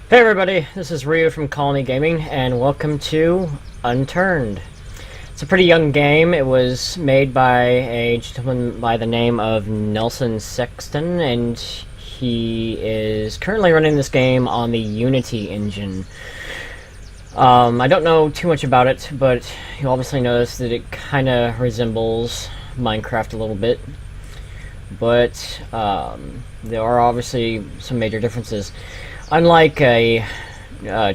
Hey everybody, this is Ryu from Colony Gaming, and welcome to Unturned. It's a pretty young game. It was made by a gentleman by the name of Nelson Sexton, and he is currently running this game on the Unity engine. I don't know too much about it, but you'll obviously notice that it kind of resembles Minecraft a little bit. But there are obviously some major differences. Unlike a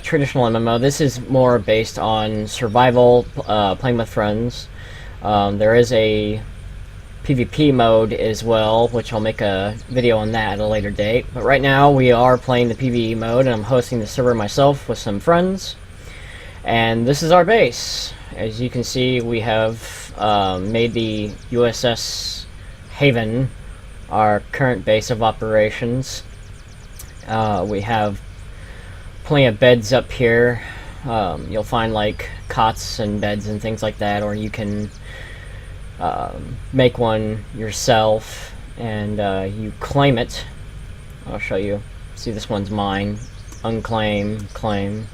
traditional MMO, this is more based on survival, playing with friends. There is a PvP mode as well, which I'll make a video on that at a later date. But right now we are playing the PvE mode, and I'm hosting the server myself with some friends. And this is our base. As you can see, we have made the USS Haven our current base of operations. We have plenty of beds up here. You'll find like cots and beds and things like that, or you can make one yourself and you claim it. I'll show you. See, this one's mine. Unclaim, claim,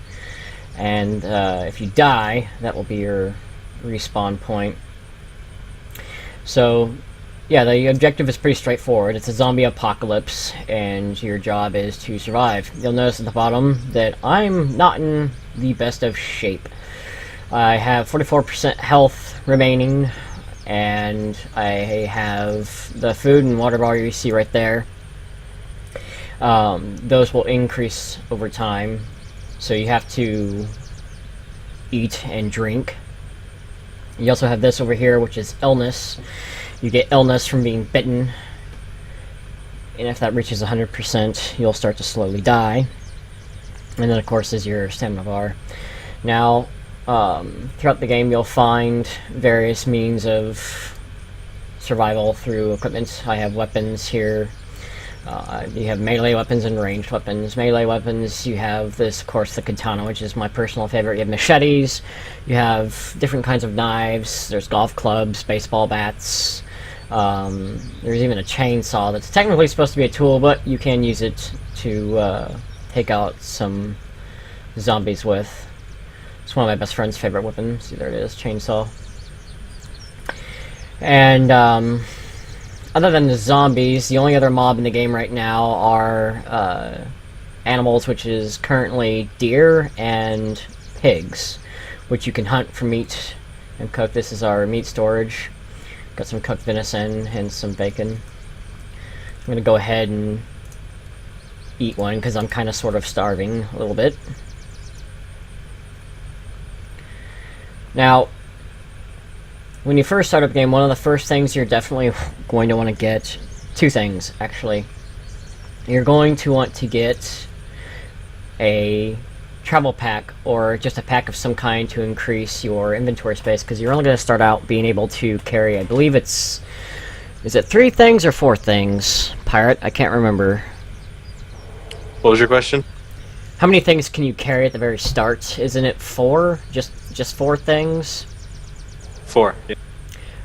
and if you die, that will be your respawn point. So yeah, the objective is pretty straightforward. It's a zombie apocalypse, and your job is to survive. You'll notice at the bottom that I'm not in the best of shape. I have 44% health remaining, and I have the food and water bar you see right there. Those will increase over time, so you have to eat and drink. You also have this over here, which is illness. You get illness from being bitten, and if that reaches 100%, you'll start to slowly die. And then, of course, is your stamina bar. Now, throughout the game, you'll find various means of survival through equipment. I have weapons here. You have melee weapons and ranged weapons. Melee weapons, you have this, of course, the katana, which is my personal favorite. You have machetes. You have different kinds of knives. There's golf clubs, baseball bats. There's even a chainsaw that's technically supposed to be a tool, but you can use it to take out some zombies with. It's one of my best friend's favorite weapons. See, there it is, chainsaw. And other than the zombies, the only other mob in the game right now are animals, which is currently deer and pigs, which you can hunt for meat and cook. This is our meat storage. Got some cooked venison and some bacon. I'm gonna go ahead and eat one because I'm kind of sort of starving a little bit. Now, when you first start up the game, one of the first things you're definitely going to want to get, two things actually. You're going to want to get a travel pack, or just a pack of some kind to increase your inventory space, because you're only going to start out being able to carry, I believe it's, is it 3 things or 4 things, Pirate? I can't remember. What was your question? How many things can you carry at the very start? Isn't it 4? Just 4 things? 4. Yeah.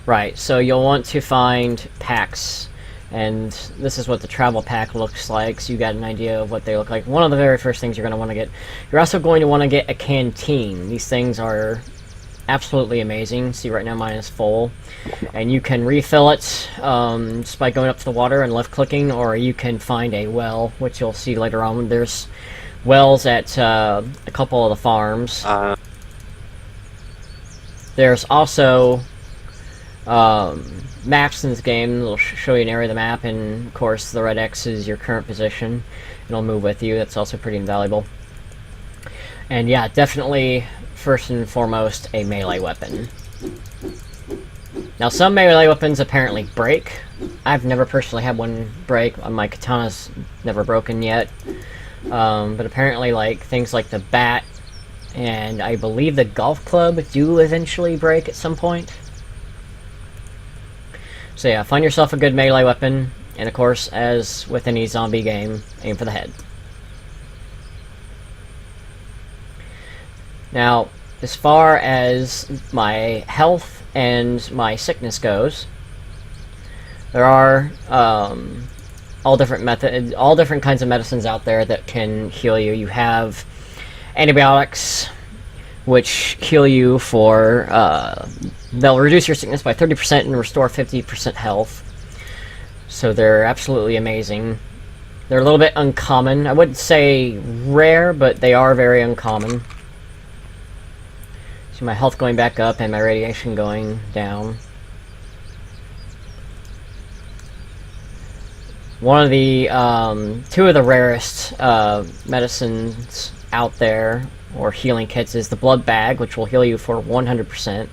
Right, so you'll want to find packs, and this is what the travel pack looks like, so you got an idea of what they look like. One of the very first things you're going to want to get. You're also going to want to get a canteen. These things are absolutely amazing. See, right now mine is full, and you can refill it just by going up to the water and left-clicking, or you can find a well, which you'll see later on. There's wells at a couple of the farms. There's also maps in this game. It'll show you an area of the map, and of course the red X is your current position. It'll move with you. That's also pretty invaluable. And yeah, definitely first and foremost a melee weapon. Now, some melee weapons apparently break. I've never personally had one break. My katana's never broken yet. But apparently, like, things like the bat and I believe the golf club do eventually break at some point. So yeah, find yourself a good melee weapon. And of course, as with any zombie game, aim for the head. Now, as far as my health and my sickness goes, there are all different kinds of medicines out there that can heal you. You have antibiotics, which heal you for they'll reduce your sickness by 30% and restore 50% health. So they're absolutely amazing. They're a little bit uncommon. I wouldn't say rare, but they are very uncommon. See my health going back up and my radiation going down. One of the, two of the rarest medicines out there, or healing kits, is the blood bag, which will heal you for 100%.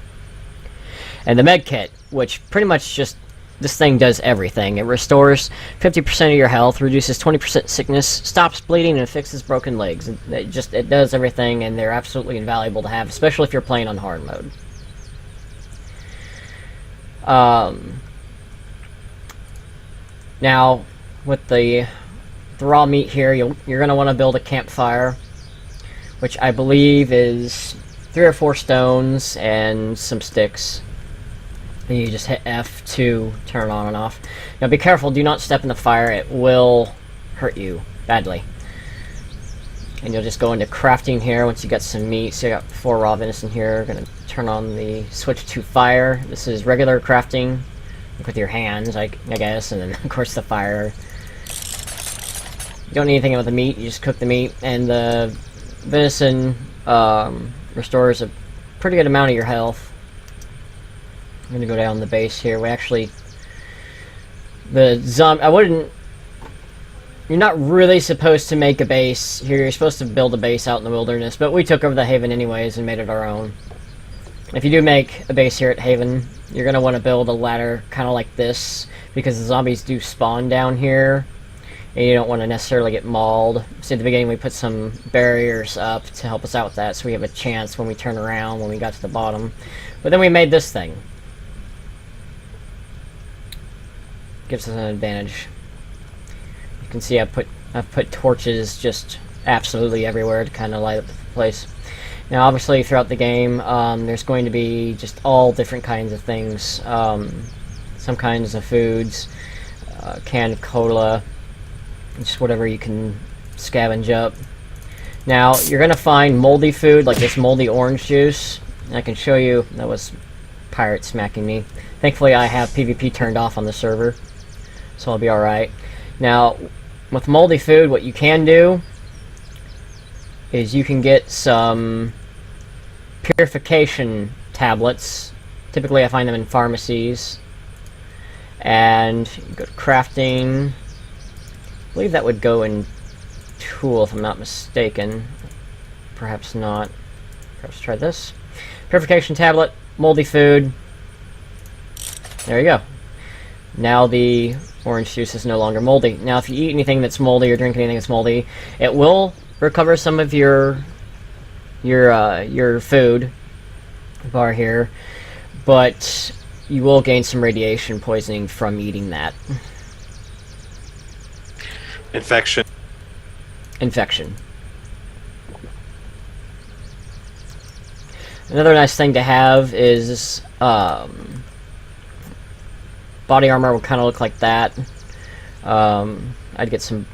And the med kit, which pretty much just, this thing does everything. It restores 50% of your health, reduces 20% sickness, stops bleeding, and fixes broken legs. It does everything, and they're absolutely invaluable to have, especially if you're playing on hard mode. Now, with the raw meat here, you're going to want to build a campfire, which I believe is 3 or 4 stones and some sticks. And you just hit F to turn on and off. Now be careful, do not step in the fire, it will hurt you badly. And you'll just go into crafting here once you got some meat. So you got 4 raw venison here. Gonna turn on the switch to fire. This is regular crafting with your hands, I guess, and then of course the fire. You don't need anything with the meat, you just cook the meat, and the venison restores a pretty good amount of your health. I'm gonna go down the base here. We actually, you're not really supposed to make a base here. You're supposed to build a base out in the wilderness, but we took over the Haven anyways and made it our own. If you do make a base here at Haven, you're gonna want to build a ladder kind of like this, because the zombies do spawn down here, and you don't want to necessarily get mauled. So at the beginning we put some barriers up to help us out with that, so we have a chance when we turn around when we got to the bottom. But then we made this thing. Gives us an advantage. You can see I've put torches just absolutely everywhere to kind of light up the place. Now obviously throughout the game there's going to be just all different kinds of things. Some kinds of foods, canned cola, just whatever you can scavenge up. Now you're going to find moldy food like this moldy orange juice. And I can show you, that was pirate smacking me. Thankfully I have PvP turned off on the server, so I'll be alright. Now with moldy food, what you can do is you can get some purification tablets. Typically I find them in pharmacies. And you go to crafting. I believe that would go in tool if I'm not mistaken. Perhaps not. Perhaps try this. Purification tablet, moldy food. There you go. Now the orange juice is no longer moldy. Now if you eat anything that's moldy or drink anything that's moldy, it will recover some of your food bar here, but you will gain some radiation poisoning from eating that. Infection. Another nice thing to have is body armor will kind of look like that. I'd get some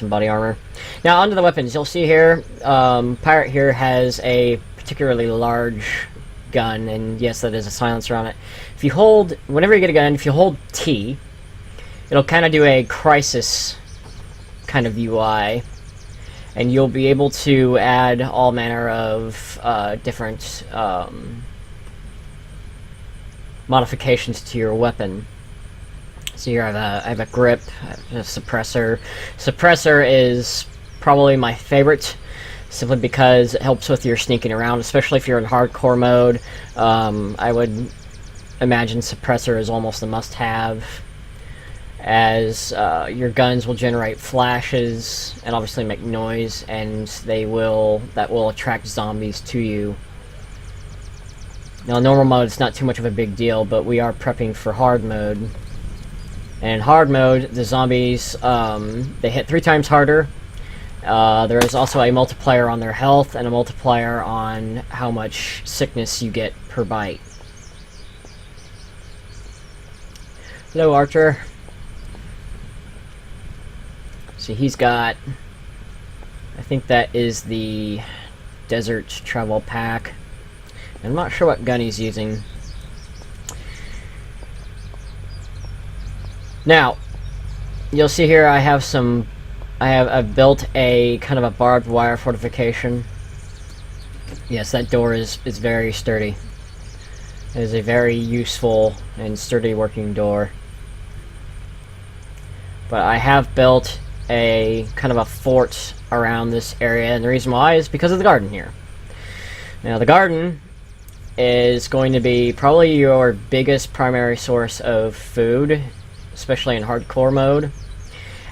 body armor. Now onto the weapons. You'll see here, Pirate here has a particularly large gun, and yes, that is a silencer on it. If you hold, whenever you get a gun, if you hold T, it'll kind of do a crisis kind of UI, and you'll be able to add all manner of different modifications to your weapon. So here I have a grip, a suppressor. Suppressor is probably my favorite, simply because it helps with your sneaking around, especially if you're in hardcore mode. I would imagine suppressor is almost a must-have, as your guns will generate flashes and obviously make noise, and that will attract zombies to you. Now in normal mode it's not too much of a big deal, but we are prepping for hard mode. And in hard mode, the zombies, they hit 3 times harder. There is also a multiplier on their health and a multiplier on how much sickness you get per bite. Hello, Archer. See, he's got... I think that is the Desert Travel Pack. I'm not sure what gun he's using. Now, you'll see here I have some... I've built a kind of a barbed wire fortification. Yes, that door is very sturdy. It is a very useful and sturdy working door. But I have built a kind of a fort around this area, and the reason why is because of the garden here. Now, the garden is going to be probably your biggest primary source of food, especially in hardcore mode.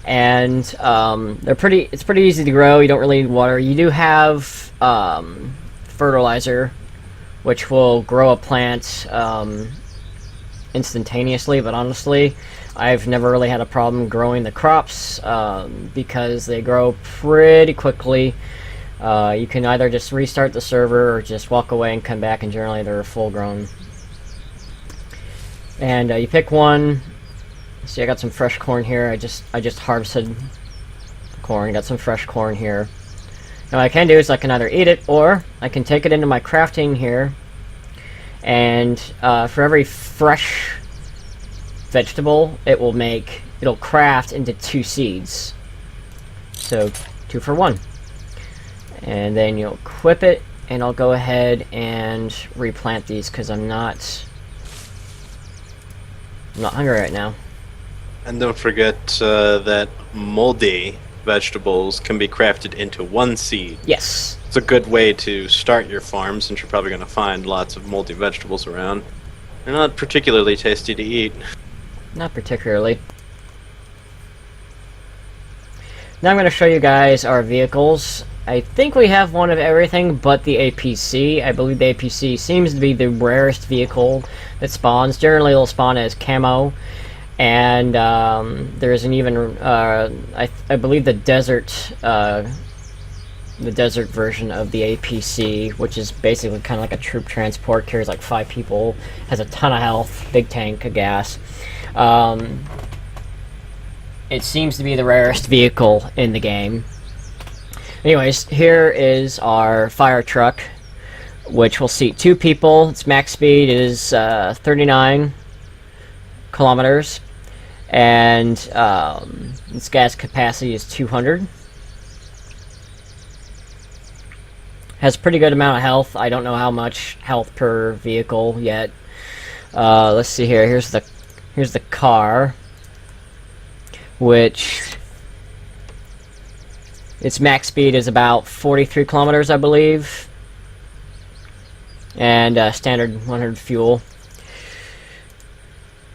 And it's pretty easy to grow. You don't really need water. You do have fertilizer, which will grow a plant instantaneously, but honestly, I've never really had a problem growing the crops because they grow pretty quickly. You can either just restart the server or just walk away and come back, and generally they're full grown. And you pick one. See, I got some fresh corn here. I just harvested corn. Got some fresh corn here. Now what I can do is I can either eat it, or I can take it into my crafting here, and for every fresh vegetable, it'll craft into 2 seeds. So 2 for 1. And then you'll equip it, and I'll go ahead and replant these because I'm not hungry right now. And don't forget that moldy vegetables can be crafted into 1 seed. Yes. It's a good way to start your farm, since you're probably going to find lots of moldy vegetables around. They're not particularly tasty to eat. Not particularly. Now I'm going to show you guys our vehicles. I think we have one of everything but the APC. I believe the APC seems to be the rarest vehicle that spawns. Generally it'll spawn as camo. And there is an even, I believe the desert version of the APC, which is basically kind of like a troop transport, carries like 5 people, has a ton of health, big tank of gas. It seems to be the rarest vehicle in the game. Anyways, here is our fire truck, which will seat 2 people. Its max speed is 39 kilometers. And its gas capacity is 200. Has a pretty good amount of health. I don't know how much health per vehicle yet. Let's see here. Here's the car, which its max speed is about 43 kilometers, I believe, and standard 100 fuel.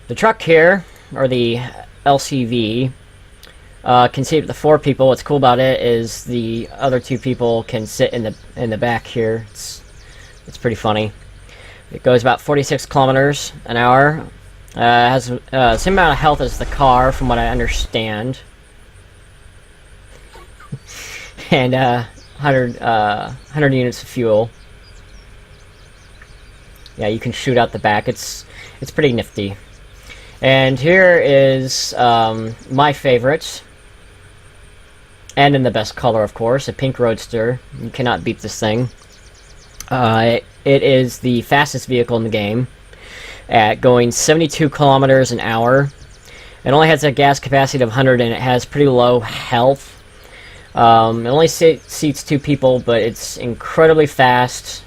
The truck here, or the LCV, can seat up to 4 people. What's cool about it is the other 2 people can sit in the back here. It's pretty funny. It goes about 46 kilometers an hour. Has the same amount of health as the car, from what I understand, and 100 units of fuel. Yeah, you can shoot out the back. It's pretty nifty. And here is my favorite, and in the best color, of course, a pink roadster. You cannot beat this thing. It is the fastest vehicle in the game, at going 72 kilometers an hour. It only has a gas capacity of 100, and it has pretty low health. It only seats 2 people, but it's incredibly fast.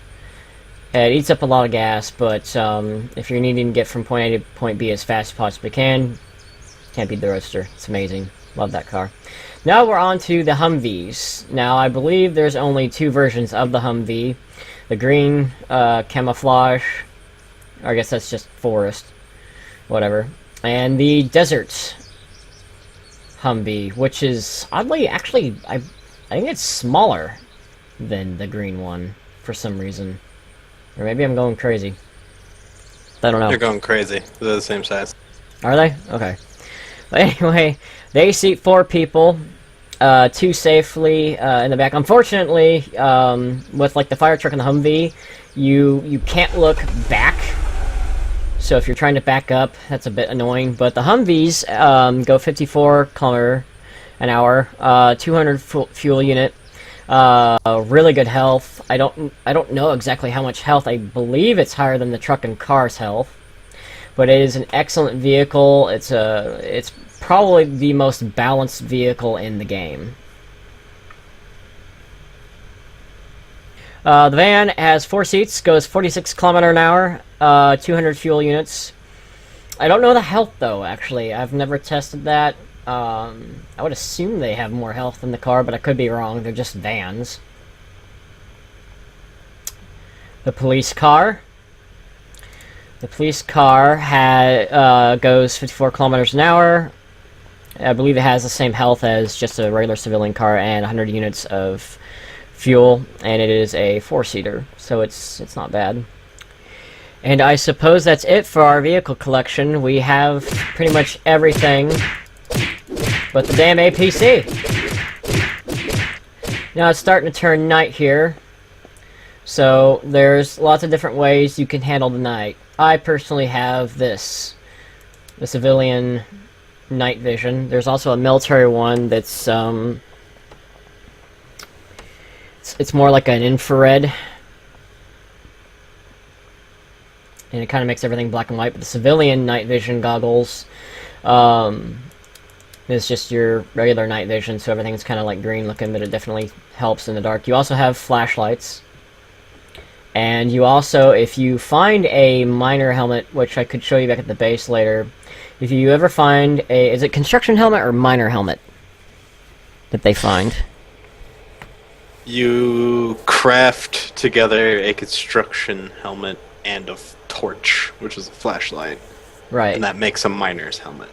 It eats up a lot of gas, but if you're needing to get from point A to point B as fast as you possibly can, can't beat the Roadster. It's amazing. Love that car. Now we're on to the Humvees. Now I believe there's only 2 versions of the Humvee. The green camouflage, or I guess that's just forest, whatever. And the desert Humvee, which is oddly, actually, I think it's smaller than the green one for some reason. Or maybe I'm going crazy. I don't know. You're going crazy. They're the same size. Are they? Okay. But anyway, they seat 4 people, 2 safely in the back. Unfortunately, with like the fire truck and the Humvee, you can't look back. So if you're trying to back up, that's a bit annoying. But the Humvees go 54 km an hour, 200 fuel unit, really good health. I don't know exactly how much health. I believe it's higher than the truck and car's health. But it is an excellent vehicle. It's probably the most balanced vehicle in the game. The van has 4 seats, goes 46 km an hour, 200 fuel units. I don't know the health though, actually. I've never tested that. I would assume they have more health than the car, but I could be wrong. They're just vans. The police car. The police car goes 54 kilometers an hour. I believe it has the same health as just a regular civilian car and 100 units of fuel, and it is a 4-seater, so it's not bad. And I suppose that's it for our vehicle collection. We have pretty much everything but the damn APC. Now it's starting to turn night here, so there's lots of different ways you can handle the night. I personally have the civilian night vision. There's also a military one that's it's more like an infrared, and it kind of makes everything black and white. But the civilian night vision goggles is just your regular night vision, so everything's kind of like green looking, but it definitely helps in the dark. You also have flashlights, and you also, if you find a miner helmet, which I could show you back at the base later, if you ever find is it construction helmet or miner helmet that they find? You craft together a construction helmet and a torch, which is a flashlight. Right. And that makes a miner's helmet.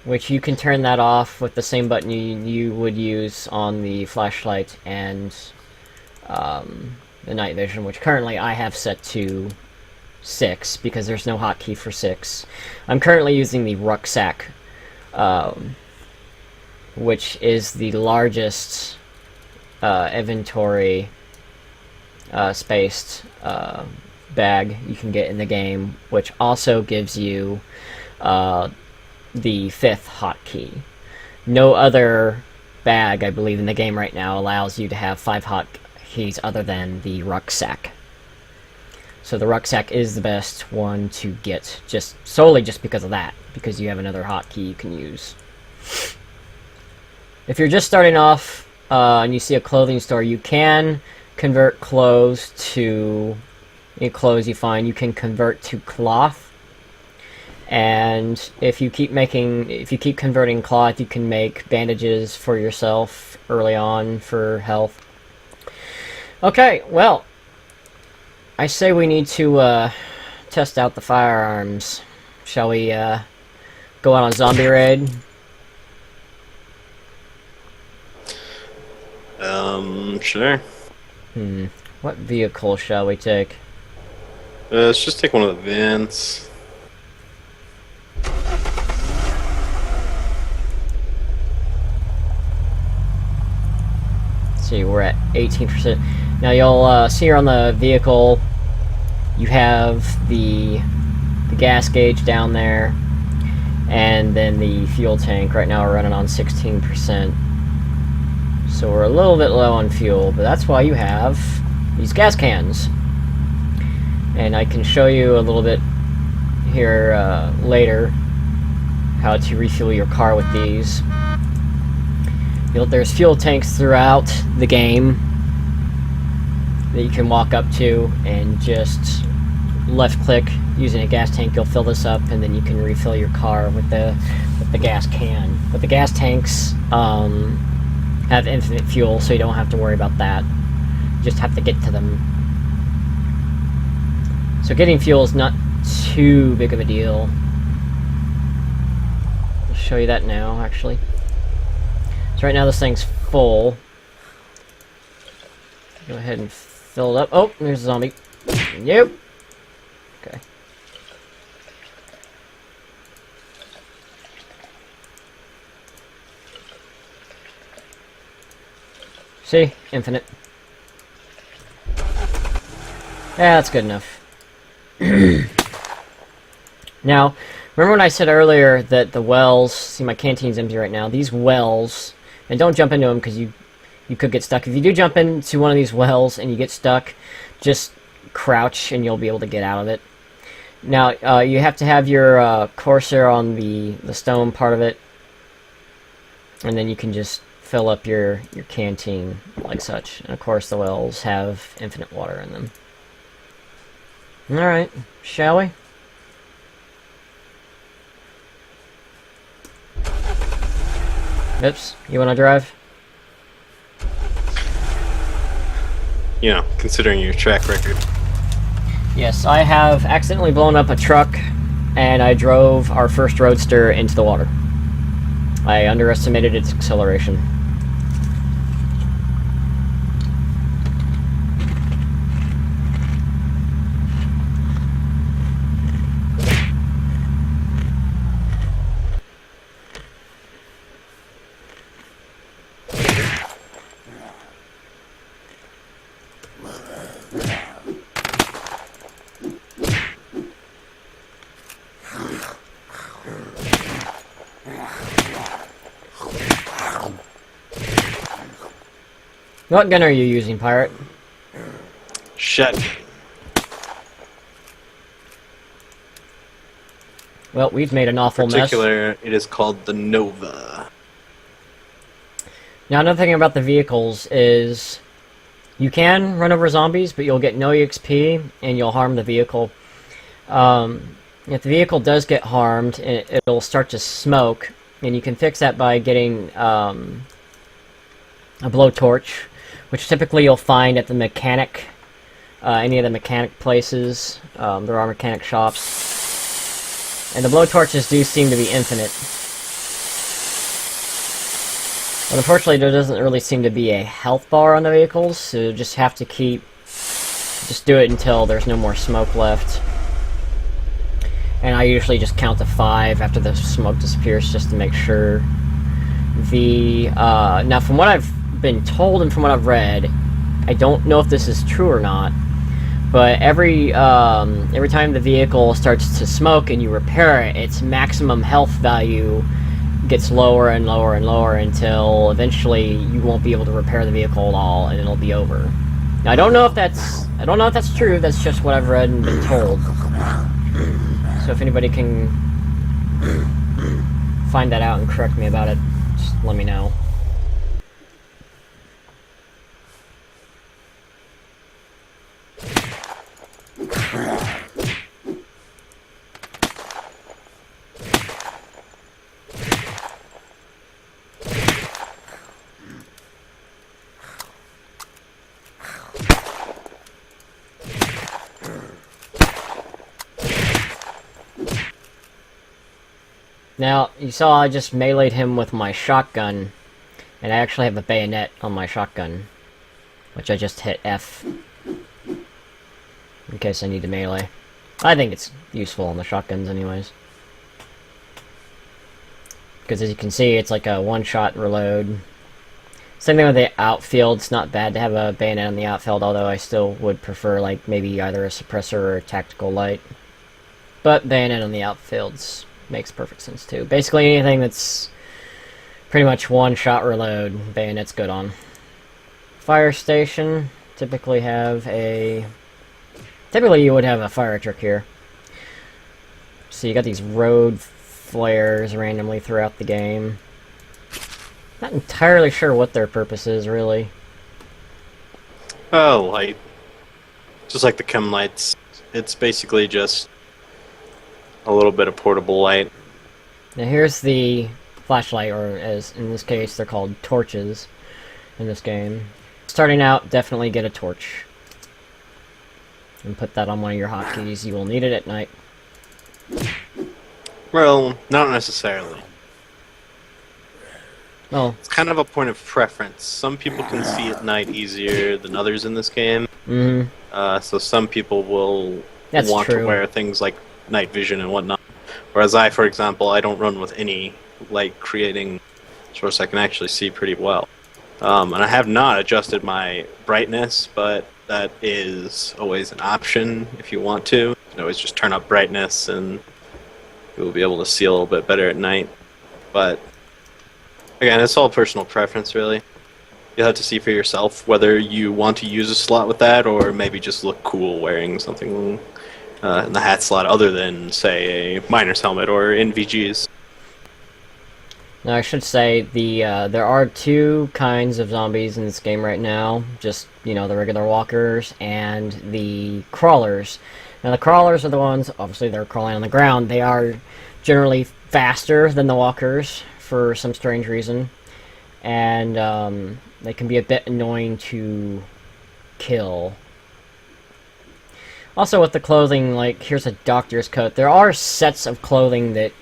Which you can turn that off with the same button you would use on the flashlight and the night vision, which currently I have set to 6 because there's no hotkey for 6. I'm currently using the rucksack, which is the largest inventory spaced bag you can get in the game, which also gives you the 5th hotkey. No other bag, I believe, in the game right now allows you to have 5 hotkeys other than the rucksack. So the rucksack is the best one to get, solely just because of that, because you have another hotkey you can use. If you're just starting off and you see a clothing store, you can convert clothes to any clothes you find. You can convert to cloth, and if you keep converting cloth, you can make bandages for yourself early on for health. Okay, well, I say we need to test out the firearms. Shall we go out on zombie raid? Sure. What vehicle shall we take? Let's just take one of the vans. Let's see, we're at 18%. Now you'll see here on the vehicle, you have the gas gauge down there, and then the fuel tank. Right now we're running on 16%. So we're a little bit low on fuel, but that's why you have these gas cans. And I can show you a little bit here later how to refuel your car with these. There's fuel tanks throughout the game that you can walk up to and just left click using a gas tank. You'll fill this up, and then you can refill your car with the gas can. But the gas tanks have infinite fuel, so you don't have to worry about that. You just have to get to them. So getting fuel is not too big of a deal. I'll show you that now, actually. So right now this thing's full. Go ahead and fill it up. Oh, there's a zombie. Nope. Okay. See? Infinite. Yeah, that's good enough. Now, remember when I said earlier that the wells... See, my canteen's empty right now. These wells... And don't jump into them, because you could get stuck. If you do jump into one of these wells and you get stuck, just crouch and you'll be able to get out of it. Now, you have to have your cursor on the stone part of it. And then you can just fill up your canteen like such. And of course the wells have infinite water in them. Alright, shall we? Oops, you wanna drive? You know, considering your track record. Yes, I have accidentally blown up a truck, and I drove our first roadster into the water. I underestimated its acceleration. What gun are you using, pirate? Shotgun. Well, we've made an awful mess. In particular, it is called the Nova. Now, another thing about the vehicles is you can run over zombies, but you'll get no EXP, and you'll harm the vehicle. If the vehicle does get harmed, it'll start to smoke, and you can fix that by getting a blowtorch, which typically you'll find at the mechanic, any of the mechanic places. There are mechanic shops. And the blowtorches do seem to be infinite. But unfortunately, there doesn't really seem to be a health bar on the vehicles, so you just have to just do it until there's no more smoke left. And I usually just count to 5 after the smoke disappears, just to make sure. Now, from what I've been told and from what I've read, I don't know if this is true or not, but every time the vehicle starts to smoke and you repair it, its maximum health value gets lower and lower and lower until eventually you won't be able to repair the vehicle at all, and it'll be over. Now, I don't know if that's true. That's just what I've read and been told. So if anybody can find that out and correct me about it, just let me know. Now, you saw I just meleeed him with my shotgun, and I actually have a bayonet on my shotgun, which I just hit F, in case I need to melee. I think it's useful on the shotguns anyways. Because as you can see, it's like a one-shot reload. Same thing with the outfield. It's not bad to have a bayonet on the outfield, although I still would prefer like maybe either a suppressor or a tactical light. But bayonet on the outfields makes perfect sense too. Basically anything that's pretty much one-shot reload, bayonet's good on. Fire station, typically you would have a fire truck here. So you got these road flares randomly throughout the game. Not entirely sure what their purpose is, really. Oh, light. Just like the chem lights. It's basically just a little bit of portable light. Now here's the flashlight, or as in this case they're called torches in this game. Starting out, definitely get a torch. And put that on one of your hotkeys. You will need it at night. Well, not necessarily. Oh. It's kind of a point of preference. Some people can see at night easier than others in this game. Mm-hmm. So some people will want true. to wear things like night vision and whatnot. Whereas I, for example, I don't run with any light creating source. I can actually see pretty well. And I have not adjusted my brightness, but that is always an option if you want to. You can always just turn up brightness and you'll be able to see a little bit better at night. But again, it's all personal preference, really. You'll have to see for yourself whether you want to use a slot with that or maybe just look cool wearing something in the hat slot other than, say, a miner's helmet or NVGs. Now, I should say there are two kinds of zombies in this game right now. Just, the regular walkers and the crawlers. Now, the crawlers are the ones, obviously they're crawling on the ground. They are generally faster than the walkers for some strange reason. And they can be a bit annoying to kill. Also, with the clothing, like, here's a doctor's coat. There are sets of clothing that,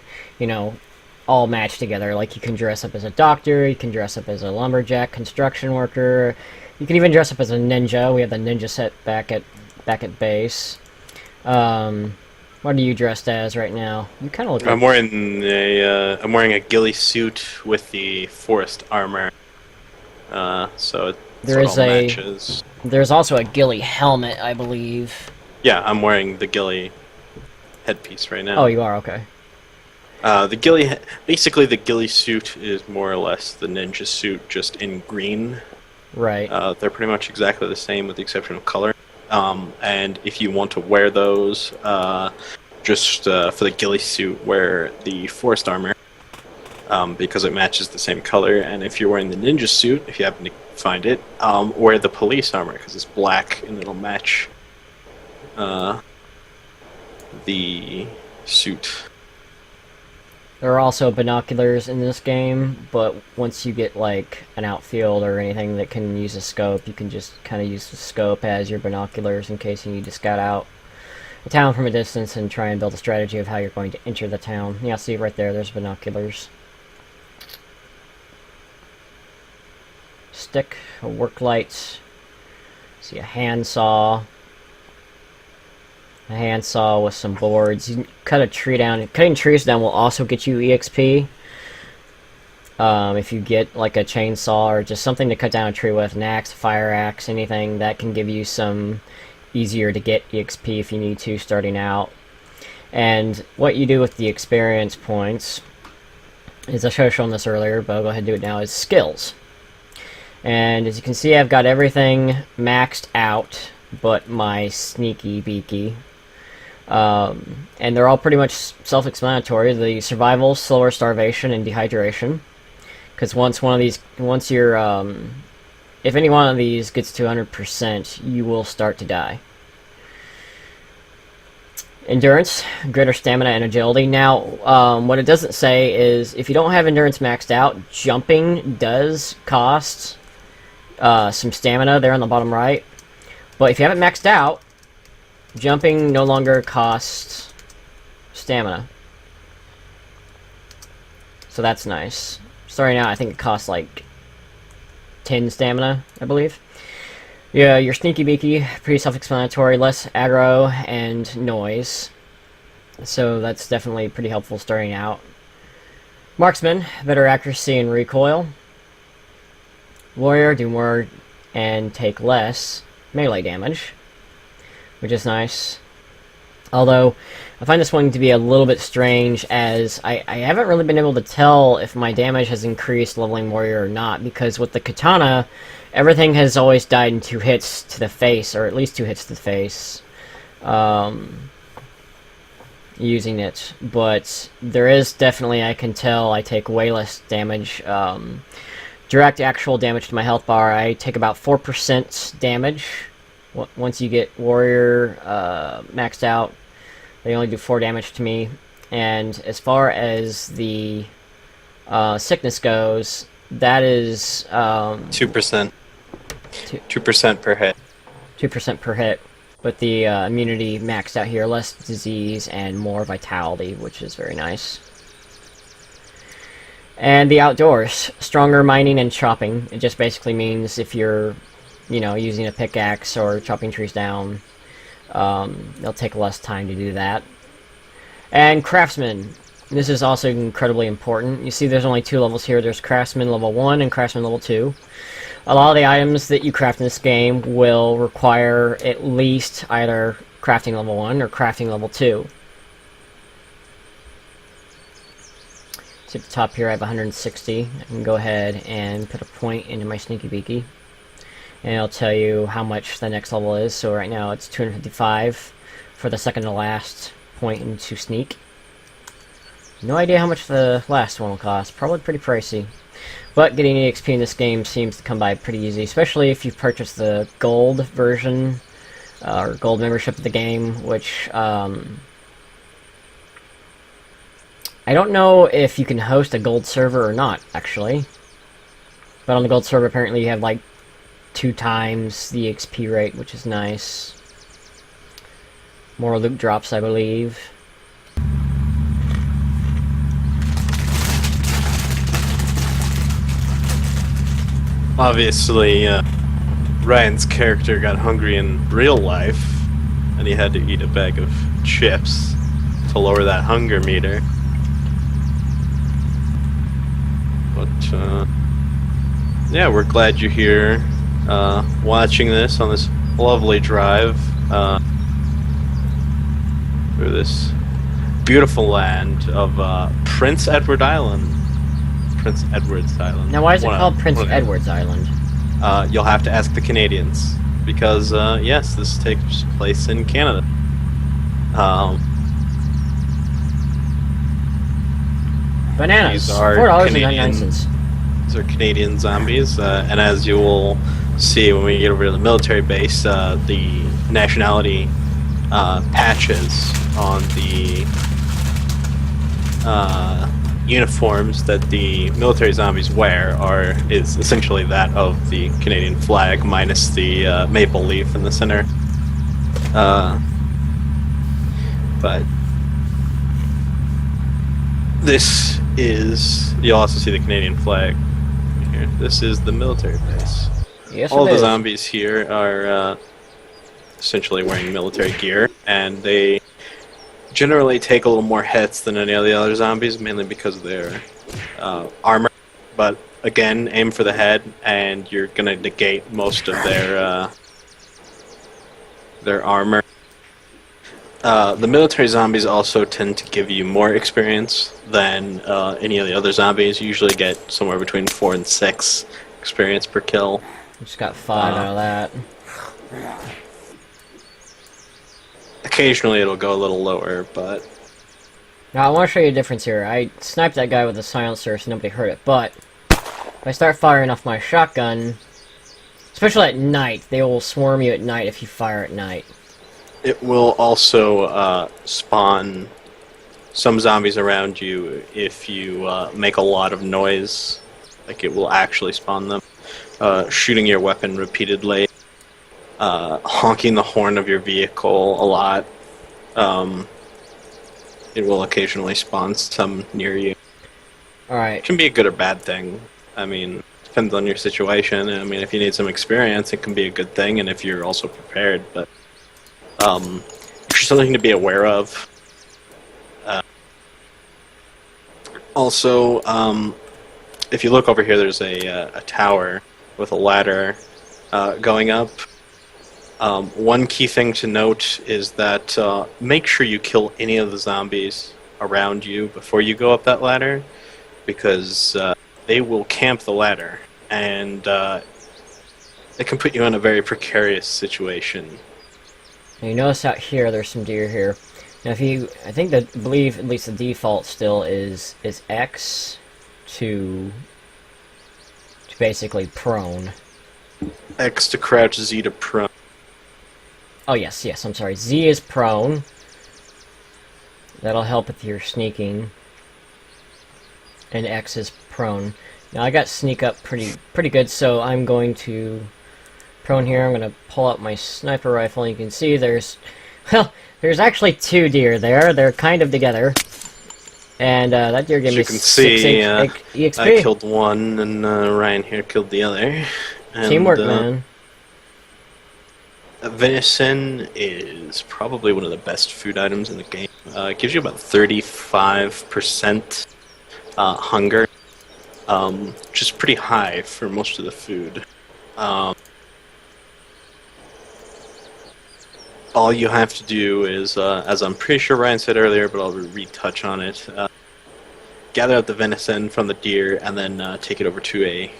all match together. Like, you can dress up as a doctor, you can dress up as a lumberjack, construction worker, you can even dress up as a ninja. We have the ninja set back at base. What are you dressed as right now? You kind of look like... I'm wearing a ghillie suit with the forest armor. So it matches. There's also a ghillie helmet, I believe. Yeah, I'm wearing the ghillie headpiece right now. Oh, you are? Okay. Basically the ghillie suit is more or less the ninja suit, just in green. Right. They're pretty much exactly the same with the exception of color. And if you want to wear those, just for the ghillie suit, wear the forest armor, because it matches the same color. And if you're wearing the ninja suit, if you happen to find it, wear the police armor, because it's black and it'll match the suit. There are also binoculars in this game, but once you get like an outfield or anything that can use a scope, you can just kind of use the scope as your binoculars in case you need to scout out a town from a distance and try and build a strategy of how you're going to enter the town. Yeah, see right there's binoculars. Stick, a work light, see a handsaw. A handsaw with some boards. You can cut a tree down. Cutting trees down will also get you EXP. If you get like a chainsaw or just something to cut down a tree with, an axe, a fire axe, anything, that can give you some easier to get EXP if you need to starting out. And what you do with the experience points is, I should have shown this earlier, but I'll go ahead and do it now, is skills. And as you can see, I've got everything maxed out but my sneaky beaky. And they're all pretty much self-explanatory. The survival, slower starvation, and dehydration. Because if any one of these gets to 100%, you will start to die. Endurance, greater stamina, and agility. Now, what it doesn't say is, if you don't have endurance maxed out, jumping does cost some stamina there on the bottom right. But if you have it maxed out, jumping no longer costs stamina. So that's nice. Starting out, I think it costs like 10 stamina, I believe. Yeah, your sneaky beaky, pretty self-explanatory, less aggro and noise. So that's definitely pretty helpful starting out. Marksman, better accuracy and recoil. Warrior, do more and take less melee damage, which is nice. Although, I find this one to be a little bit strange, as I haven't really been able to tell if my damage has increased leveling warrior or not, because with the katana, everything has always died in 2 hits to the face, or at least 2 hits to the face, using it. But there is definitely, I can tell, I take way less damage. Direct actual damage to my health bar, I take about 4% damage. Once you get warrior maxed out, they only do 4 damage to me. And as far as the sickness goes, that is 2%. 2% per hit. 2% per hit. But the immunity maxed out here, less disease and more vitality, which is very nice. And the outdoors, stronger mining and chopping. It just basically means if you're, using a pickaxe or chopping trees down, it'll take less time to do that. And craftsman, This is also incredibly important. You see there's only 2 levels here. There's Craftsman level 1 and Craftsman level 2. A lot of the items that you craft in this game will require at least either crafting level 1 or crafting level 2. So at the top here I have 160. I can go ahead and put a point into my Sneaky Beaky. And it'll tell you how much the next level is. So right now it's 255 for the second to last point into Sneak. No idea how much the last one will cost. Probably pretty pricey. But getting EXP in this game seems to come by pretty easy, especially if you purchase the gold version, or gold membership of the game, which, I don't know if you can host a gold server or not, actually. But on the gold server, apparently you have, like, 2 times the EXP rate, which is nice. More loot drops, I believe. Obviously, Ryan's character got hungry in real life, and he had to eat a bag of chips to lower that hunger meter. But, yeah, we're glad you're here, watching this on this lovely drive, through this beautiful land of, Prince Edward Island. Prince Edward's Island. Now, why is it called Prince Edward's Island? You'll have to ask the Canadians, because, yes, this takes place in Canada. Bananas. These are $4.99. These are Canadian zombies, and as you will see when we get over to the military base, the nationality patches on the uniforms that the military zombies wear is essentially that of the Canadian flag, minus the maple leaf in the center. But this is, you'll also see the Canadian flag here. This is the military base. Yes, all the zombies here are essentially wearing military gear, and they generally take a little more hits than any of the other zombies, mainly because of their armor. But again, aim for the head, and you're gonna negate most of their armor. The military zombies also tend to give you more experience than any of the other zombies. You usually get somewhere between 4 and 6 experience per kill. Just got 5 out of that. Occasionally it'll go a little lower, but... Now, I want to show you a difference here. I sniped that guy with a silencer so nobody heard it, but if I start firing off my shotgun, especially at night, they will swarm you at night if you fire at night. It will also spawn some zombies around you if you make a lot of noise. Like, it will actually spawn them. Shooting your weapon repeatedly. Honking the horn of your vehicle a lot. It will occasionally spawn some near you. Alright. It can be a good or bad thing. I mean, depends on your situation. I mean, if you need some experience, it can be a good thing, and if you're also prepared, but just something to be aware of. Also, if you look over here, there's a tower with a ladder going up. One key thing to note is that make sure you kill any of the zombies around you before you go up that ladder, because they will camp the ladder, and it can put you in a very precarious situation. Now you notice out here, there's some deer here. Now, I believe at least the default still is X to basically prone. X to crouch, Z to prone. Oh yes, I'm sorry. Z is prone. That'll help with your sneaking. And X is prone. Now I got sneak up pretty good, so I'm going to prone here. I'm gonna pull out my sniper rifle. You can see there's actually 2 deer there. They're kind of together. And that deer gave me 6 EXP. I killed one, and Ryan here killed the other. And, teamwork, man. Venison is probably one of the best food items in the game. It gives you about 35% hunger, which is pretty high for most of the food. Um, all you have to do is, as I'm pretty sure Ryan said earlier, but I'll retouch on it, gather out the venison from the deer and then take it over to a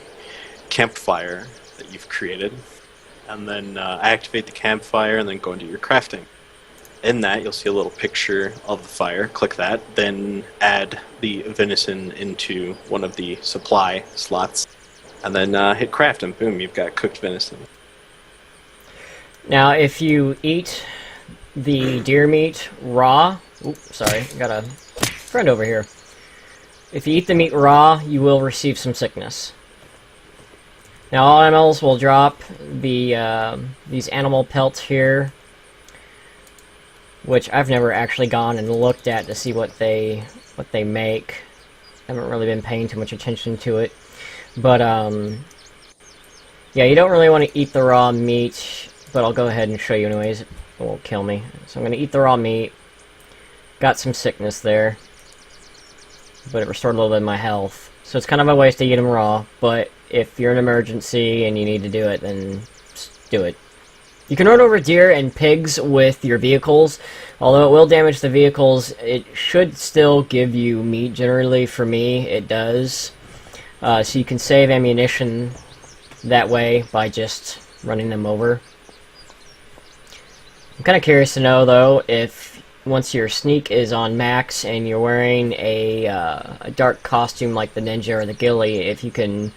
campfire that you've created. And then activate the campfire and then go into your crafting. In that, you'll see a little picture of the fire. Click that, then add the venison into one of the supply slots, and then hit craft, and boom, you've got cooked venison. Now, if you eat the deer meat raw... Oops, sorry, got a friend over here. If you eat the meat raw, you will receive some sickness. Now, all animals will drop the these animal pelts here, which I've never actually gone and looked at to see what they make. I haven't really been paying too much attention to it, but yeah, you don't really want to eat the raw meat, but I'll go ahead and show you anyways. It won't kill me. So I'm going to eat the raw meat. Got some sickness there, but it restored a little bit of my health. So it's kind of a waste to eat them raw, but if you're in an emergency and you need to do it, then just do it. You can run over deer and pigs with your vehicles. Although it will damage the vehicles, it should still give you meat. Generally, for me, it does. So you can save ammunition that way by just running them over. I'm kind of curious to know, though, if once your sneak is on max and you're wearing a dark costume like the ninja or the ghillie, if you can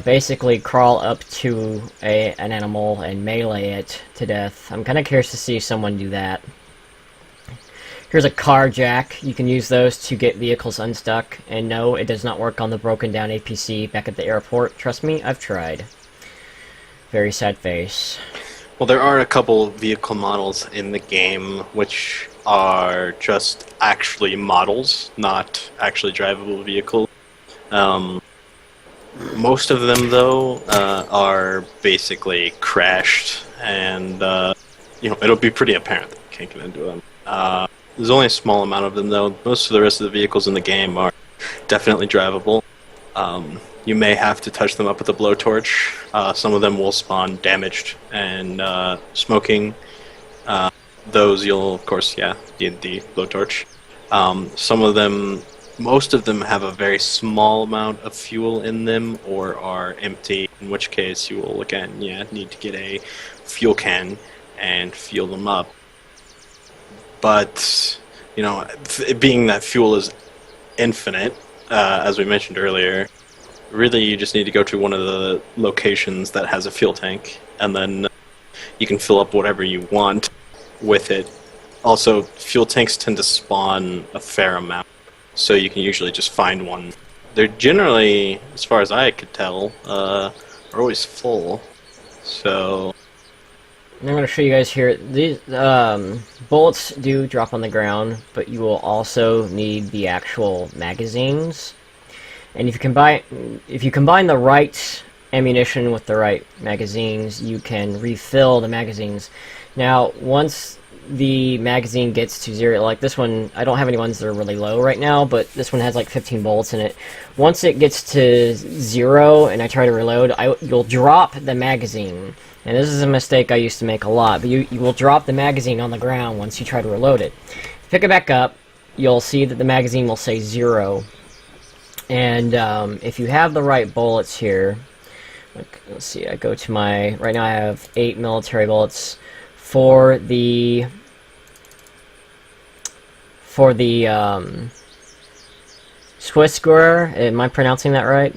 basically crawl up to an animal and melee it to death. I'm kind of curious to see someone do that. Here's a car jack. You can use those to get vehicles unstuck. And no, it does not work on the broken down APC back at the airport. Trust me, I've tried. Very sad face. Well, there are a couple vehicle models in the game which are just actually models, not actually drivable vehicles. Most of them, though, are basically crashed, and it'll be pretty apparent that you can't get into them. There's only a small amount of them, though. Most of the rest of the vehicles in the game are definitely drivable. You may have to touch them up with a blowtorch. Some of them will spawn damaged and smoking. Those you'll, of course, need the blowtorch. Most of them have a very small amount of fuel in them or are empty, in which case you will, again, need to get a fuel can and fuel them up. But, being that fuel is infinite, as we mentioned earlier, really you just need to go to one of the locations that has a fuel tank, and then you can fill up whatever you want with it. Also, fuel tanks tend to spawn a fair amount, so you can usually just find one. They're generally, as far as I could tell, are always full. So I'm going to show you guys here. These bullets do drop on the ground, but you will also need the actual magazines. And if you combine the right ammunition with the right magazines, you can refill the magazines. Now, once the magazine gets to zero, like this one, I don't have any ones that are really low right now, but this one has like 15 bullets in it. Once it gets to zero and I try to reload, you'll drop the magazine. And this is a mistake I used to make a lot, but you will drop the magazine on the ground once you try to reload it. Pick it back up, you'll see that the magazine will say 0. And if you have the right bullets here, let's see, I go to right now I have 8 military bullets. For the Swiss square, am I pronouncing that right?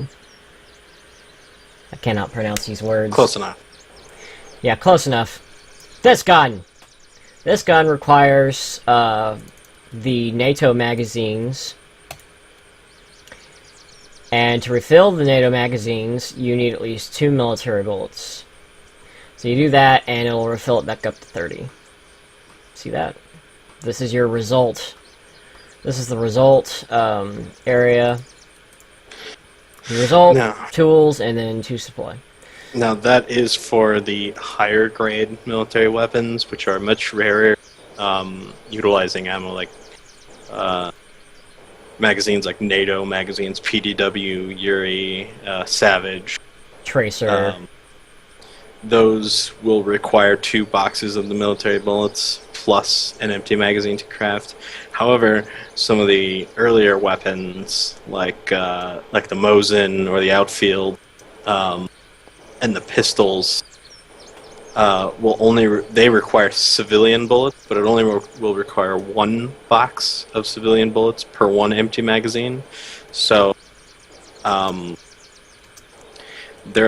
I cannot pronounce these words. close enough. Yeah, close enough. This gun requires the NATO magazines, and to refill the NATO magazines, you need at least 2 military bullets. So you do that, and it'll refill it back up to 30. See that? This is your result. This is the result area. The result, tools, and then 2 supply. Now that is for the higher grade military weapons, which are much rarer, utilizing ammo like magazines like NATO magazines, PDW, Yuri, Savage. Tracer. Those will require 2 boxes of the military bullets plus an empty magazine to craft. However, some of the earlier weapons, like the Mosin or the Outfield, and the pistols, they require civilian bullets, but it only will require 1 box of civilian bullets per 1 empty magazine. So they're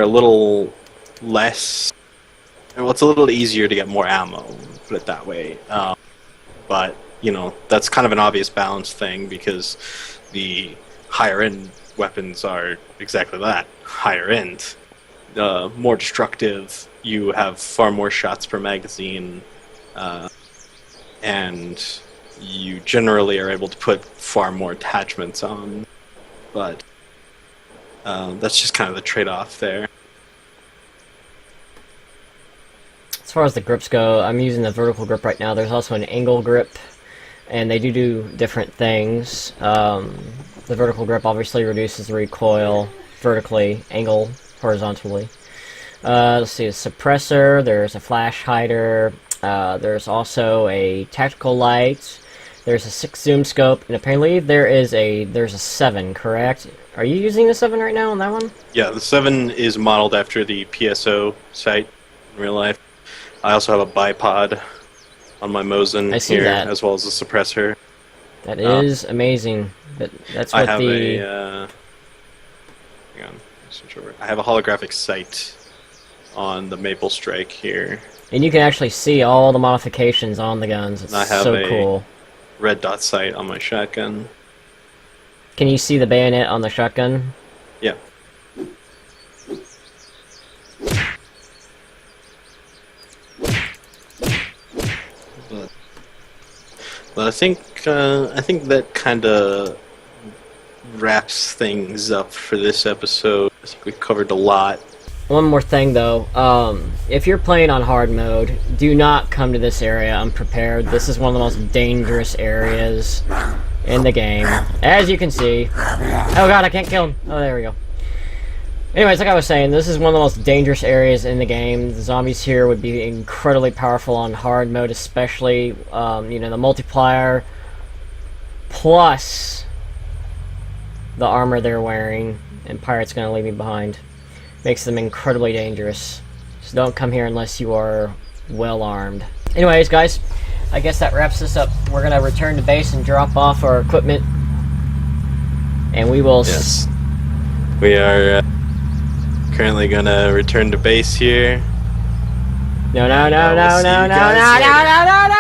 a little less. Well, it's a little easier to get more ammo, put it that way. But that's kind of an obvious balance thing, because the higher end weapons are exactly that, higher end. More destructive. You have far more shots per magazine, and you generally are able to put far more attachments on. But that's just kind of the trade-off there. As far as the grips go, I'm using the vertical grip right now. There's also an angle grip, and they do different things. The vertical grip obviously reduces the recoil vertically, angle horizontally. Let's see, a suppressor, there's a flash hider, there's also a tactical light, there's a 6 zoom scope, and apparently there's a 7, correct? Are you using the 7 right now on that one? Yeah, the 7 is modeled after the PSO sight in real life. I also have a bipod on my Mosin here, that. as well as a suppressor. That is amazing. But that's what I have the... hang on. I have a holographic sight on the Maple Strike here. And you can actually see all the modifications on the guns. It's I have so a cool. red dot sight on my shotgun. Can you see the bayonet on the shotgun? Yeah. But I think that kind of wraps things up for this episode. I think we've covered a lot. One more thing though, if you're playing on hard mode, do not come to this area unprepared. This is one of the most dangerous areas in the game, as you can see. Oh god, I can't kill him. Oh, there we go. Anyways, like I was saying, this is one of the most dangerous areas in the game. The zombies here would be incredibly powerful on hard mode, especially, the multiplier, plus the armor they're wearing, and Pirate's gonna leave me behind. Makes them incredibly dangerous. So don't come here unless you are well armed. Anyways, guys, I guess that wraps this up. We're gonna return to base and drop off our equipment, and we will... Yes. We are currently gonna return to base here. No, no, no, no, no, no, no, no, no, no, no!